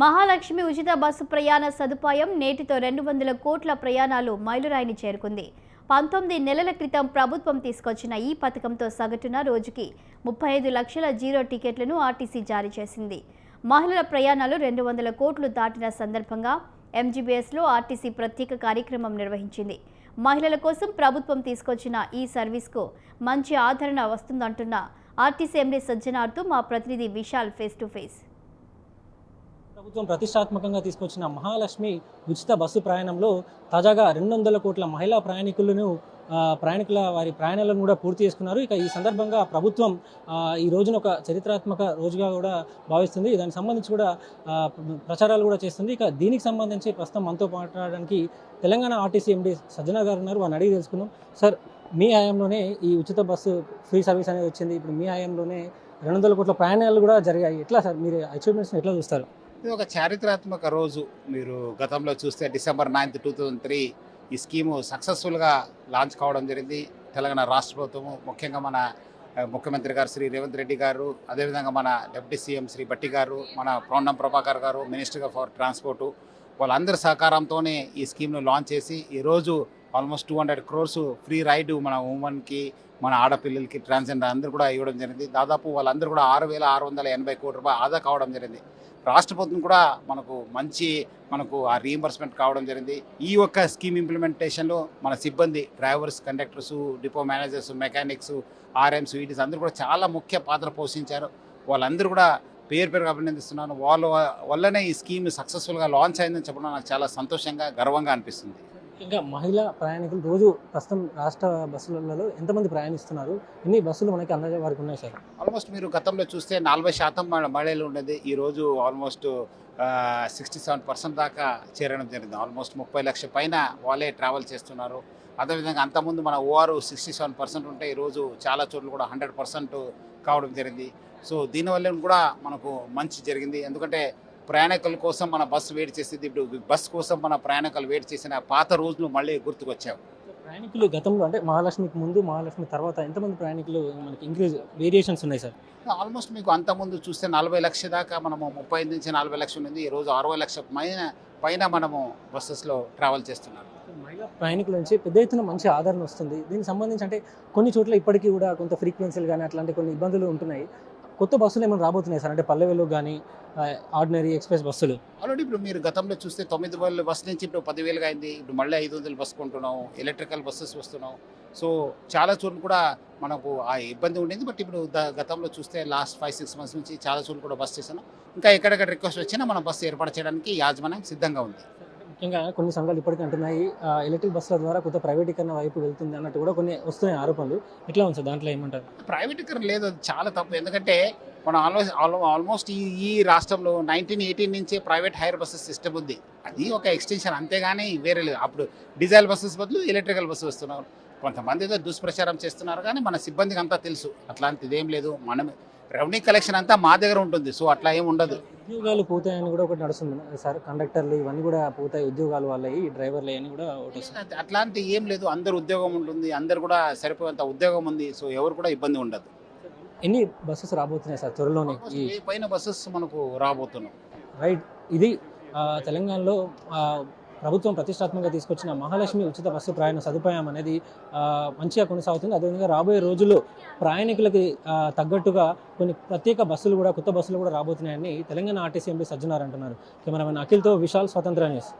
మహాలక్ష్మి ఉచిత బస్సు ప్రయాణ సదుపాయం నేటితో 200 కోట్ల ప్రయాణాలు మైలురాయిని చేరుకుంది. 19 నెలల క్రితం ప్రభుత్వం తీసుకొచ్చిన ఈ పథకంతో సగటున రోజుకి 35 లక్షల జీరో టికెట్లను ఆర్టీసీ జారీ చేసింది. మహిళల ప్రయాణాలు 200 కోట్లు దాటిన సందర్భంగా ఎంజీబీఎస్లో ఆర్టీసీ ప్రత్యేక కార్యక్రమం నిర్వహించింది. మహిళల కోసం ప్రభుత్వం తీసుకొచ్చిన ఈ సర్వీస్కు మంచి ఆదరణ వస్తుందంటున్న ఆర్టీసీ ఎండీ సజ్జనార్తో మా ప్రతినిధి విశాల్ ఫేస్ టు ఫేస్. ప్రభుత్వం ప్రతిష్టాత్మకంగా తీసుకొచ్చిన మహాలక్ష్మి ఉచిత బస్సు ప్రయాణంలో తాజాగా 200 కోట్ల మహిళా ప్రయాణికుల వారి ప్రయాణాలను కూడా పూర్తి చేసుకున్నారు. ఇక ఈ సందర్భంగా ప్రభుత్వం ఈ రోజున ఒక చరిత్రాత్మక రోజుగా కూడా భావిస్తుంది. దానికి సంబంధించి కూడా ప్రచారాలు కూడా చేస్తుంది. ఇక దీనికి సంబంధించి ప్రస్తుతం మనతో మాట్లాడడానికి తెలంగాణ ఆర్టీసీ ఎండీ సజ్జనార్ గారు ఉన్నారు. వారిని అడిగి తెలుసుకుందాం. సార్, మీ హయాంలోనే ఈ ఉచిత బస్సు ఫ్రీ సర్వీస్ అనేది వచ్చింది. ఇప్పుడు మీ హయాంలోనే 200 కోట్ల ప్రయాణాలు కూడా జరిగాయి. ఎట్లా సార్, మీరు అచీవ్మెంట్స్ని ఎట్లా చూస్తారు? ఇది ఒక చారిత్రాత్మక రోజు. మీరు గతంలో చూస్తే December 9, 2003 ఈ స్కీము సక్సెస్ఫుల్గా లాంచ్ కావడం జరిగింది. తెలంగాణ రాష్ట్ర ప్రభుత్వము, ముఖ్యంగా మన ముఖ్యమంత్రి గారు శ్రీ రేవంత్ రెడ్డి గారు, అదేవిధంగా మన డిప్యూటీ సీఎం శ్రీ భట్టి గారు, మన పొన్నం ప్రభాకర్ గారు, మినిస్టర్ ఫర్ ట్రాన్స్పోర్టు, వాళ్ళందరి సహకారంతోనే ఈ స్కీమ్ను లాంచ్ చేసి ఈరోజు ఆల్మోస్ట్ 200 crores ఫ్రీ రైడ్ మన ఉమెన్కి, మన ఆడపిల్లలకి, ట్రాన్స్జెండర్ అందరూ కూడా ఇవ్వడం జరిగింది. దాదాపు వాళ్ళందరూ కూడా 6,680 కోట్ల రూపాయలు ఆదా కావడం జరిగింది. రాష్ట్ర ప్రభుత్వం కూడా మనకు ఆ రీఎంబర్స్మెంట్ కావడం జరిగింది. ఈ యొక్క స్కీమ్ ఇంప్లిమెంటేషన్లో మన సిబ్బంది, drivers, conductors, depot managers, mechanics, RMs, వీటీస్ అందరూ కూడా చాలా ముఖ్య పాత్ర పోషించారు. వాళ్ళందరూ కూడా పేరుగా అభినందిస్తున్నాను. వాళ్ళ వల్లనే ఈ స్కీమ్ సక్సెస్ఫుల్గా లాంచ్ అయిందని చెప్పడం నాకు చాలా సంతోషంగా, గర్వంగా అనిపిస్తుంది. ఇంకా మహిళా ప్రయాణికులు రోజు ప్రస్తుతం రాష్ట్ర బస్సులలో ఎంతమంది ప్రయాణిస్తున్నారు? ఎన్ని బస్సులు మనకి అందాజ వారికి ఉన్నాయి సార్? ఆల్మోస్ట్ మీరు గతంలో చూస్తే 40% మహిళలు ఉండేది. ఈరోజు ఆల్మోస్ట్ 67% దాకా చేరడం జరిగింది. ఆల్మోస్ట్ 30 లక్షల పైన వాళ్ళే ట్రావెల్ చేస్తున్నారు. అదేవిధంగా అంతకుముందు మన ఓఆర్ 67% ఉంటే ఈరోజు చాలా చోట్ల కూడా 100% కావడం జరిగింది. సో దీనివల్ల కూడా మనకు మంచి జరిగింది. ఎందుకంటే ప్రయాణికుల కోసం మన బస్సు వెయిట్ చేసేది, ఇప్పుడు బస్సు కోసం మన ప్రయాణికులు వెయిట్ చేసిన పాత రోజులు మళ్ళీ గుర్తుకొచ్చావు. ప్రయాణికులు గతంలో అంటే మహాలక్ష్మికి ముందు, మహాలక్ష్మి తర్వాత ఎంతమంది ప్రయాణికులు మనకి ఇంక్రీజ్ వేరియేషన్స్ ఉన్నాయి సార్? ఆల్మోస్ట్ మీకు అంతకుముందు చూస్తే 40 లక్షల దాకా మనము 35 నుంచి 40 లక్షలు ఉంది. ఈరోజు 60 లక్షల పైన మనము బస్సెస్లో ట్రావెల్ చేస్తున్నారు. మహిళా ప్రయాణికుల నుంచి పెద్ద ఎత్తున మంచి ఆదరణ వస్తుంది. దీనికి సంబంధించి అంటే కొన్ని చోట్ల ఇప్పటికీ కూడా కొంత ఫ్రీక్వెన్సీలు కానీ అట్లాంటి కొన్ని ఇబ్బందులు ఉంటున్నాయి. కొత్త బస్సులు ఏమైనా రాబోతున్నాయి సార్? అంటే పల్లె కానీ ఆర్డినరీ ఎక్స్ప్రెస్ బస్సులు ఆల్రెడీ ఇప్పుడు మీరు గతంలో చూస్తే 9,000 బస్సు నుంచి ఇప్పుడు 10,000 అయింది. ఇప్పుడు మళ్ళీ 500 బస్సు కొంటున్నాం, ఎలక్ట్రికల్ బస్సెస్ వస్తున్నాం. సో చాలా చోట్ల కూడా మనకు ఆ ఇబ్బంది ఉండేది. బట్ ఇప్పుడు గతంలో చూస్తే లాస్ట్ 5-6 months నుంచి చాలా చోట్ల కూడా బస్సు చేస్తున్నాం. ఇంకా ఎక్కడెక్కడ రిక్వెస్ట్ వచ్చినా మనం బస్సు ఏర్పాటు చేయడానికి యాజమాన్యం సిద్ధంగా ఉంది. ముఖ్యంగా కొన్ని సంఘాలు ఇప్పటికీ అంటున్నాయి ఎలక్ట్రిక్ బస్సుల ద్వారా కొత్త ప్రైవేటీకరణ వైపు వెళ్తుంది అన్నట్టు కూడా కొన్ని వస్తున్నాయి ఆరోపణలు. ఎట్లా ఉంది సార్, దాంట్లో ఏమంటారు? ప్రైవేటీకరణ లేదు, అది చాలా తప్పు. ఎందుకంటే మనం ఆల్మోస్ట్ ఈ రాష్ట్రంలో 1918 నుంచే ప్రైవేట్ హైర్ బస్సెస్ సిస్టమ్ ఉంది. అది ఒక ఎక్స్టెన్షన్, అంతేగాని వేరే లేదు. అప్పుడు డీజిల్ బస్సెస్ బదులు ఎలక్ట్రికల్ బస్సు వస్తున్నారు. కొంతమంది ఏదో దుష్ప్రచారం చేస్తున్నారు, కానీ మన సిబ్బందికి అంతా తెలుసు అట్లాంటిది ఏం లేదు. మనం రెవెన్యూ కలెక్షన్ అంతా మా దగ్గర ఉంటుంది. సో అట్లా ఏమి ఉండదు. ఉద్యోగాలు పోతాయని కూడా ఒకటి నడుస్తుంది సార్. కండక్టర్లు ఇవన్నీ కూడా పోతాయి, ఉద్యోగాలు వాళ్ళవి, డ్రైవర్లు అని కూడా అట్లాంటి ఏం లేదు. అందరు ఉద్యోగం ఉంటుంది, అందరు కూడా సరిపోయేంత ఉద్యోగం ఉంది. సో ఎవరు కూడా ఇబ్బంది ఉండదు. ఎన్ని బస్సెస్ రాబోతున్నాయి సార్ త్వరలోనే? పైన బస్సెస్ మనకు రాబోతున్నాం. రైట్, ఇది తెలంగాణలో ప్రభుత్వం ప్రతిష్టాత్మకంగా తీసుకొచ్చిన మహాలక్ష్మి ఉచిత బస్సు ప్రయాణ సదుపాయం అనేది మంచిగా కొనసాగుతుంది. అదేవిధంగా రాబోయే రోజుల్లో ప్రయాణికులకి తగ్గట్టుగా కొన్ని ప్రత్యేక బస్సులు కూడా, కొత్త బస్సులు కూడా రాబోతున్నాయని తెలంగాణ ఆర్టీసీ ఎండీ సజ్జనార్ అంటున్నారు. కెమెరామెన్ అఖిల్తో విశాల్, స్వతంత్ర న్యూస్.